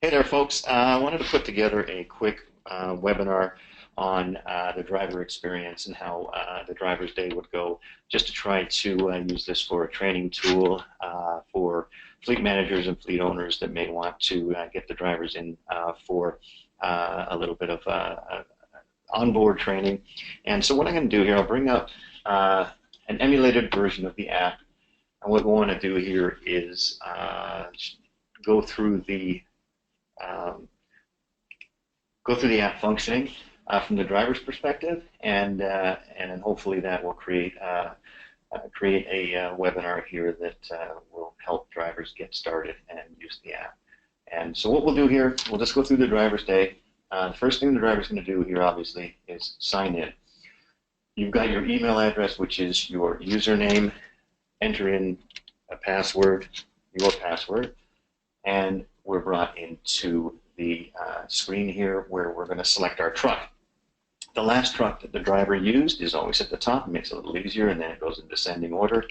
Hey there, folks. I wanted to put together a quick webinar on the driver experience and how the driver's day would go, just to try to use this for a training tool for fleet managers and fleet owners that may want to get the drivers in for a little bit of onboard training. And so what I'm going to do here, I'll bring up an emulated version of the app. And what we want to do here is go through the app functioning from the driver's perspective, and then hopefully that will create a webinar here that will help drivers get started and use the app. And so what we'll do here, we'll just go through the driver's day. The first thing the driver's going to do here, obviously, is sign in. You've got your email address, which is your username. Enter in a password, your password, and we're brought into the screen here where we're going to select our truck. The last truck that the driver used is always at the top. It makes it a little easier, and then it goes in descending order.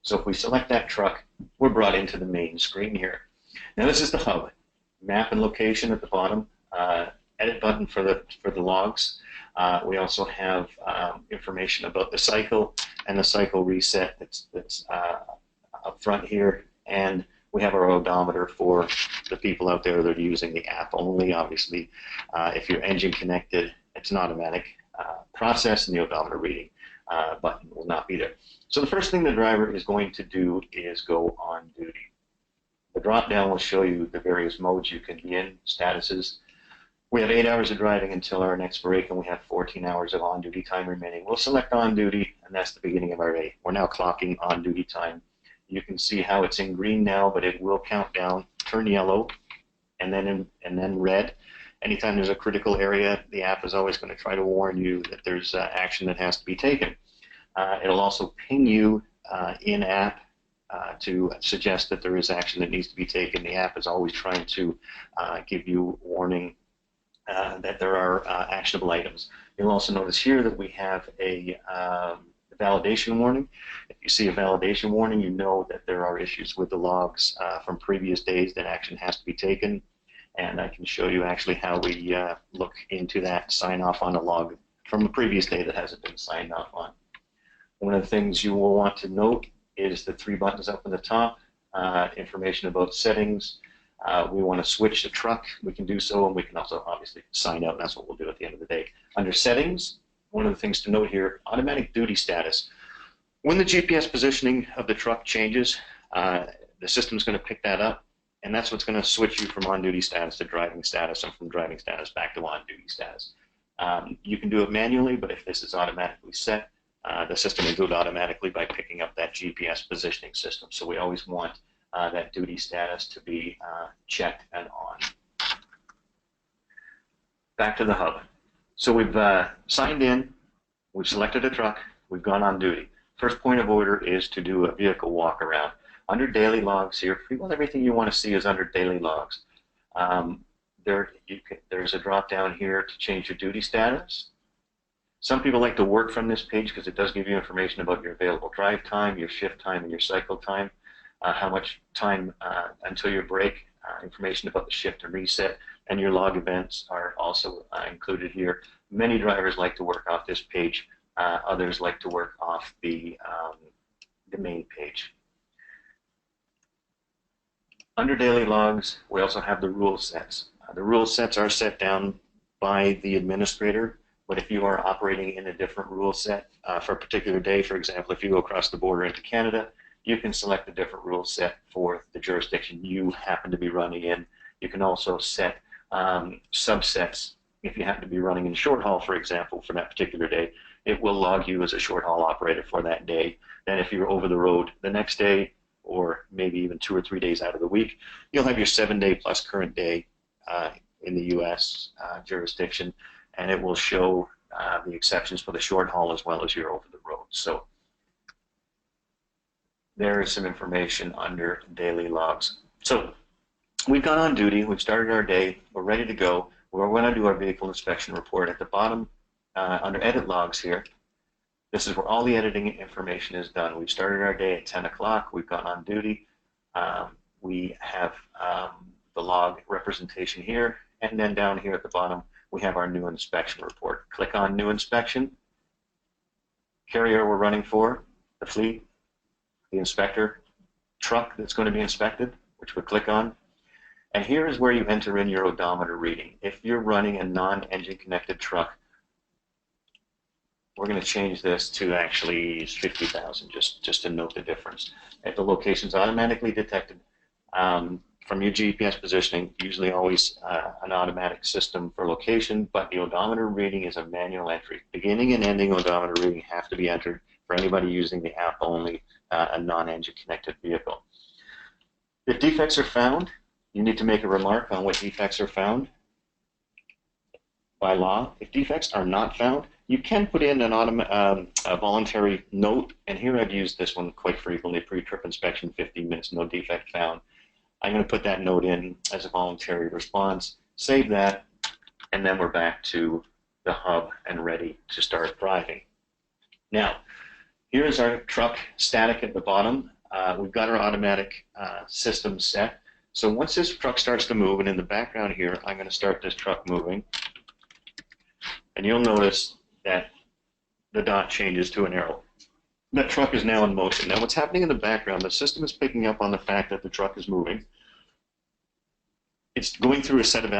So if we select that truck, we're brought into the main screen here. Now this is the hub. Map and location at the bottom. Edit button for the logs. We also have information about the cycle and the cycle reset that's up front here, and we have our odometer for the people out there that are using the app only. Obviously, if you're engine connected, it's an automatic process, and the odometer reading button will not be there. So the first thing the driver is going to do is go on duty. The drop-down will show you the various modes you can be in, statuses. We have 8 hours of driving until our next break, and we have 14 hours of on-duty time remaining. We'll select on-duty, and that's the beginning of our day. We're now clocking on-duty time. You can see how it's in green now, but it will count down, turn yellow, and then red. Anytime there's a critical area, the app is always going to try to warn you that there's action that has to be taken. It'll also ping you in-app to suggest that there is action that needs to be taken. The app is always trying to give you warning that there are actionable items. You'll also notice here that we have a validation warning. If you see a validation warning, you know that there are issues with the logs from previous days that action has to be taken. And I can show you actually how we look into that, sign off on a log from a previous day that hasn't been signed off on. One of the things you will want to note is the 3 buttons up in the top, information about settings. We want to switch the truck, we can do so, and we can also obviously sign out, and that's what we'll do at the end of the day. Under settings, one of the things to note here, automatic duty status. When the GPS positioning of the truck changes, the system's going to pick that up, and that's what's going to switch you from on-duty status to driving status, and from driving status back to on-duty status. You can do it manually, but if this is automatically set, the system will do it automatically by picking up that GPS positioning system. So we always want that duty status to be checked and on. Back to the hub. So we've signed in, we've selected a truck, we've gone on duty. First point of order is to do a vehicle walk around. Under daily logs here, pretty well everything you want to see is under daily logs. There's a drop down here to change your duty status. Some people like to work from this page because it does give you information about your available drive time, your shift time, and your cycle time. How much time until your break, information about the shift and reset, and your log events are also included here. Many drivers like to work off this page. Others like to work off the main page. Under daily logs, we also have the rule sets. The rule sets are set down by the administrator, but if you are operating in a different rule set for a particular day, for example, if you go across the border into Canada, you can select a different rule set for the jurisdiction you happen to be running in. You can also set subsets. If you happen to be running in short haul, for example, for that particular day, it will log you as a short haul operator for that day. Then if you're over the road the next day, or maybe even 2 or 3 days out of the week, you'll have your 7-day plus current day in the U.S. Jurisdiction, and it will show the exceptions for the short haul as well as your over the road. So there is some information under daily logs. So we've gone on duty, we've started our day, we're ready to go. We're going to do our vehicle inspection report. At the bottom, under edit logs here, this is where all the editing information is done. We've started our day at 10 o'clock, we've gone on duty. We have the log representation here, and then down here at the bottom we have our new inspection report. Click on New Inspection, carrier we're running for, the fleet, the inspector, truck that's going to be inspected, which we click on. And here is where you enter in your odometer reading. If you're running a non-engine connected truck, we're going to change this to actually 50,000, just to note the difference. If the location's automatically detected from your GPS positioning, usually always an automatic system for location, but the odometer reading is a manual entry. Beginning and ending odometer reading have to be entered for anybody using the app only, a non-engine connected vehicle. If defects are found, you need to make a remark on what defects are found. By law, if defects are not found, you can put in a voluntary note, and here I've used this one quite frequently, pre-trip inspection, 15 minutes, no defect found. I'm going to put that note in as a voluntary response, save that, and then we're back to the hub and ready to start driving. Now, here's our truck static at the bottom. We've got our automatic system set. So once this truck starts to move, and in the background here, I'm going to start this truck moving, and you'll notice that the dot changes to an arrow. That truck is now in motion. Now what's happening in the background, the system is picking up on the fact that the truck is moving. It's going through a set of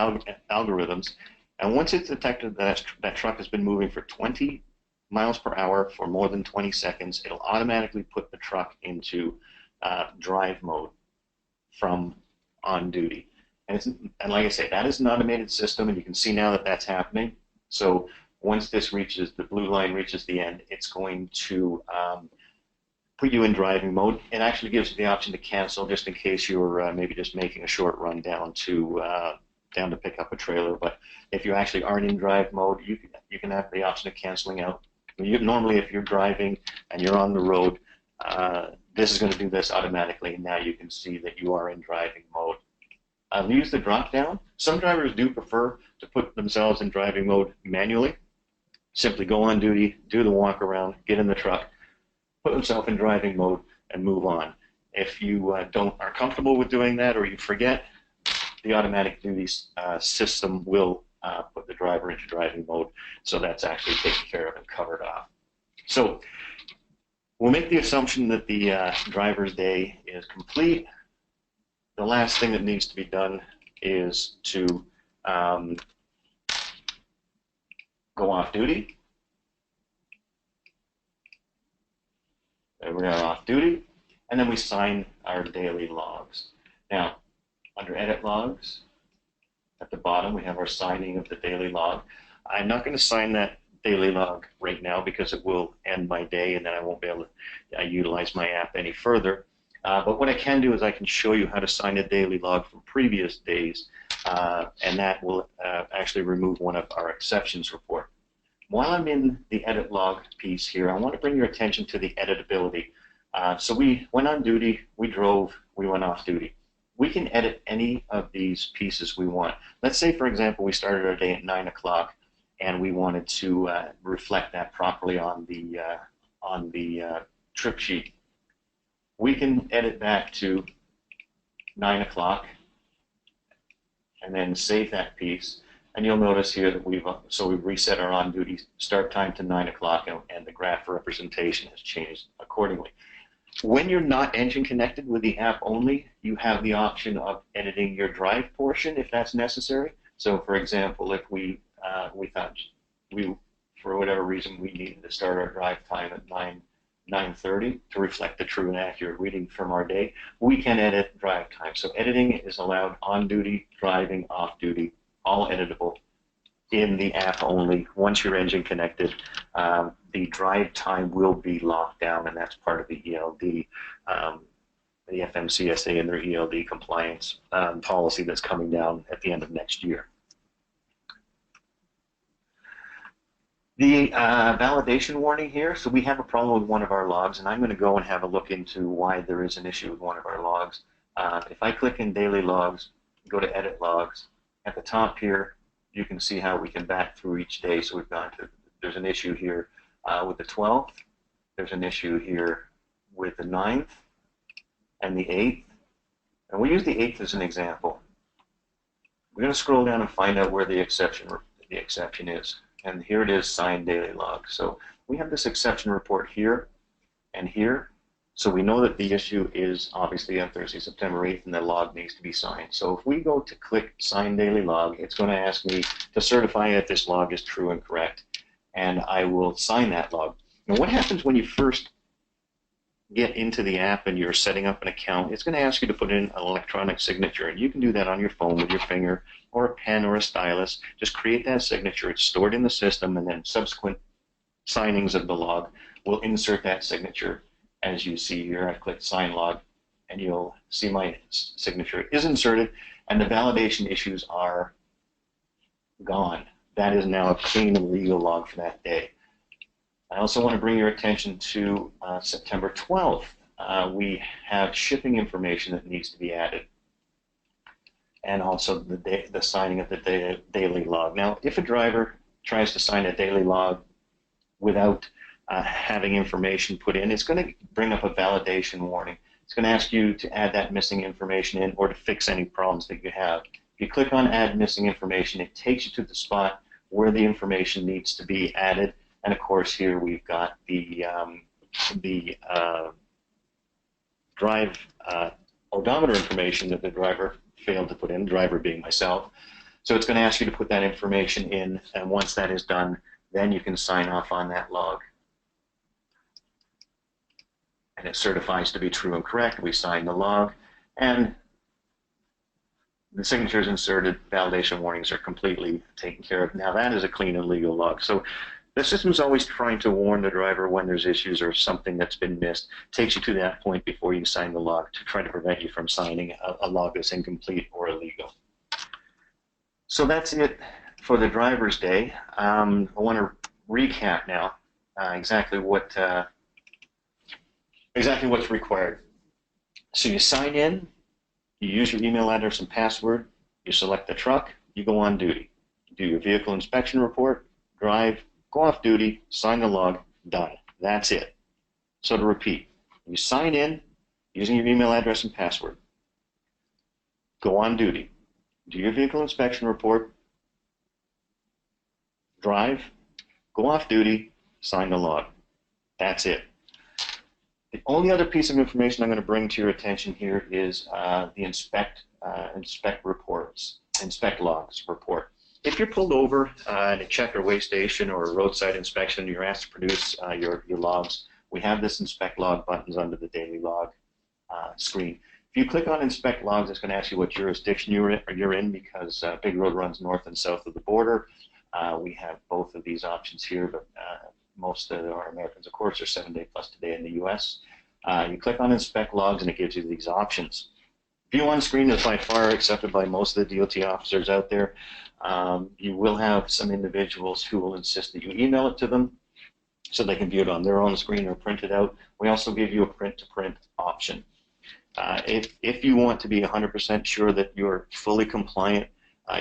algorithms, and once it's detected that that truck has been moving for 20 miles per hour for more than 20 seconds, it'll automatically put the truck into drive mode from on duty. And like I say, that is an automated system, and you can see now that that's happening. So once this reaches, the blue line reaches the end, it's going to put you in driving mode. It actually gives you the option to cancel just in case you're maybe just making a short run down to pick up a trailer. But if you actually aren't in drive mode, you can have the option of canceling out. Normally, if you're driving and you're on the road, this is going to do this automatically, and now you can see that you are in driving mode. I've used the drop down. Some drivers do prefer to put themselves in driving mode manually. Simply go on duty, do the walk around, get in the truck, put themselves in driving mode, and move on. If you are comfortable with doing that, or you forget, the automatic duty system will put the driver into driving mode, so that's actually taken care of and covered off. So we'll make the assumption that the driver's day is complete. The last thing that needs to be done is to go off duty. There we are, off duty, and then we sign our daily logs. Now, under Edit Logs, at the bottom, we have our signing of the daily log. I'm not going to sign that daily log right now because it will end my day, and then I won't be able to utilize my app any further. But what I can do is I can show you how to sign a daily log from previous days, and that will actually remove one of our exceptions report. While I'm in the edit log piece here, I want to bring your attention to the editability. So we went on duty, we drove, we went off duty. We can edit any of these pieces we want. Let's say, for example, we started our day at 9 o'clock and we wanted to reflect that properly on the trip sheet. We can edit back to 9 o'clock and then save that piece. And you'll notice here that we've reset our on-duty start time to 9 o'clock, and the graph representation has changed accordingly. When you're not engine connected with the app only, you have the option of editing your drive portion if that's necessary. So, for example, if we thought for whatever reason we needed to start our drive time at 9:30 to reflect the true and accurate reading from our day, we can edit drive time. So editing is allowed on duty, driving, off duty, all editable in the app only. Once you're engine connected, the drive time will be locked down, and that's part of the ELD, the FMCSA and their ELD compliance policy that's coming down at the end of next year. The validation warning here, so we have a problem with one of our logs, and I'm going to go and have a look into why there is an issue with one of our logs. If I click in daily logs, go to edit logs, at the top here, you can see how we can back through each day. So we've got there's an issue here with the 12th, there's an issue here with the 9th and the 8th, and we use the 8th as an example. We're going to scroll down and find out where the exception is. And here it is, signed daily log. So we have this exception report here and here. So we know that the issue is obviously on Thursday, September 8th, and the log needs to be signed. So if we go to click Sign Daily Log, it's going to ask me to certify that this log is true and correct, and I will sign that log. Now what happens when you first get into the app and you're setting up an account? It's going to ask you to put in an electronic signature, and you can do that on your phone with your finger or a pen or a stylus. Just create that signature. It's stored in the system, and then subsequent signings of the log will insert that signature. As you see here, I click Sign Log, and you'll see my signature is inserted, and the validation issues are gone. That is now a clean and legal log for that day. I also want to bring your attention to September 12th. We have shipping information that needs to be added, and also the signing of the daily log. Now, if a driver tries to sign a daily log without having information put in, it's going to bring up a validation warning. It's going to ask you to add that missing information in or to fix any problems that you have. If you click on Add Missing Information, it takes you to the spot where the information needs to be added. And of course, here we've got the drive odometer information that the driver failed to put in, driver being myself. So it's going to ask you to put that information in, and once that is done, then you can sign off on that log. And it certifies to be true and correct. We sign the log, and the signature is inserted. Validation warnings are completely taken care of. Now that is a clean and legal log. So the system is always trying to warn the driver when there's issues or something that's been missed. It takes you to that point before you sign the log to try to prevent you from signing a log that's incomplete or illegal. So that's it for the driver's day. I want to recap now exactly what's required. So you sign in, you use your email address and password, you select the truck, you go on duty. You do your vehicle inspection report, drive, go off duty, sign the log, done. That's it. So to repeat, you sign in using your email address and password, go on duty, do your vehicle inspection report, drive, go off duty, sign the log. That's it. The only other piece of information I'm going to bring to your attention here is the inspect logs report. If you're pulled over at a check or weigh station or a roadside inspection, you're asked to produce your logs. We have this inspect log buttons under the daily log screen. If you click on inspect logs, it's going to ask you what jurisdiction you're in because BigRoad runs north and south of the border. We have both of these options here, but most of our Americans, of course, are 7 day plus today in the US. You click on inspect logs and it gives you these options. View on screen is by far accepted by most of the DOT officers out there. You will have some individuals who will insist that you email it to them so they can view it on their own screen or print it out. We also give you a print-to-print option. If you want to be 100% sure that you're fully compliant,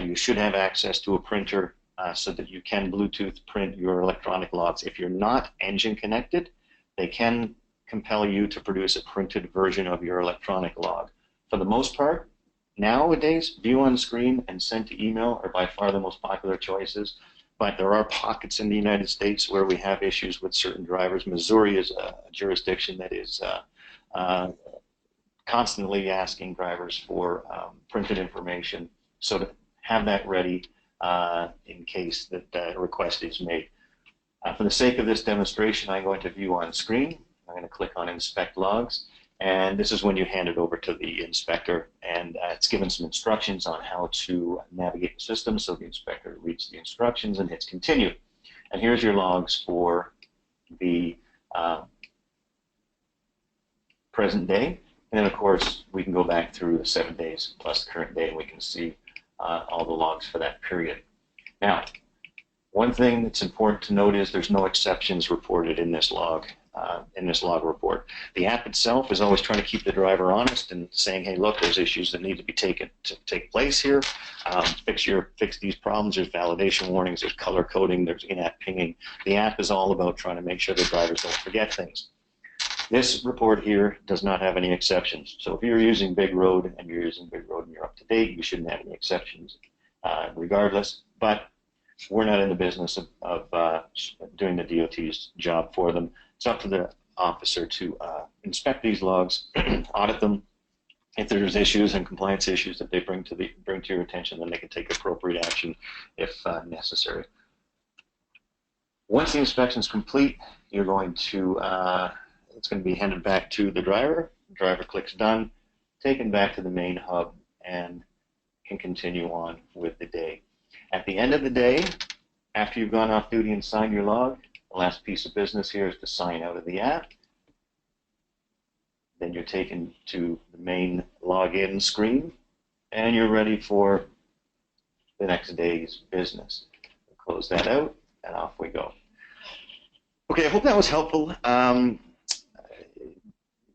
you should have access to a printer so that you can Bluetooth print your electronic logs. If you're not engine connected, they can compel you to produce a printed version of your electronic log. For the most part, nowadays, view on screen and send to email are by far the most popular choices, but there are pockets in the United States where we have issues with certain drivers. Missouri is a jurisdiction that is constantly asking drivers for printed information, so to have that ready in case that a request is made. For the sake of this demonstration, I'm going to view on screen. I'm going to click on Inspect Logs, and this is when you hand it over to the inspector, and it's given some instructions on how to navigate the system, so the inspector reads the instructions and hits Continue. And here's your logs for the present day, and then of course we can go back through the 7 days plus the current day, and we can see all the logs for that period. Now, one thing that's important to note is there's no exceptions reported in this log report. The app itself is always trying to keep the driver honest and saying, hey, look, there's issues that need to be take place here. Fix these problems. There's validation warnings. There's color coding. There's in-app pinging. The app is all about trying to make sure the drivers don't forget things. This report here does not have any exceptions. So if you're using BigRoad and you're using BigRoad and you're up to date, you shouldn't have any exceptions. regardless. But we're not in the business of doing the DOT's job for them. It's up to the officer to inspect these logs, audit them. If there's issues and compliance issues that they bring to your attention, then they can take appropriate action if necessary. Once the inspection is complete, you're going to it's going to be handed back to the driver. The driver clicks done, taken back to the main hub, and can continue on with the day. At the end of the day, after you've gone off duty and signed your log, the last piece of business here is to sign out of the app. Then you're taken to the main login screen, and you're ready for the next day's business. We'll close that out, and off we go. Okay, I hope that was helpful.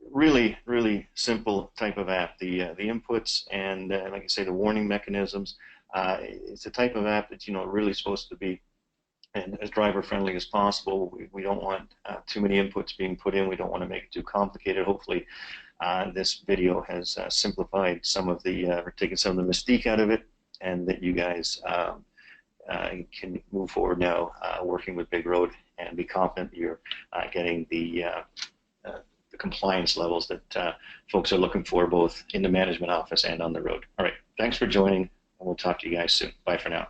Really, really simple type of app. The inputs and, like I say, the warning mechanisms. It's a type of app that's really supposed to be as driver friendly as possible. We don't want too many inputs being put in. We don't want to make it too complicated. Hopefully this video has simplified some of the, or taken some of the mystique out of it, and that you guys can move forward now working with BigRoad and be confident you're getting the compliance levels that folks are looking for, both in the management office and on the road. All right, thanks for joining, and we'll talk to you guys soon. Bye for now.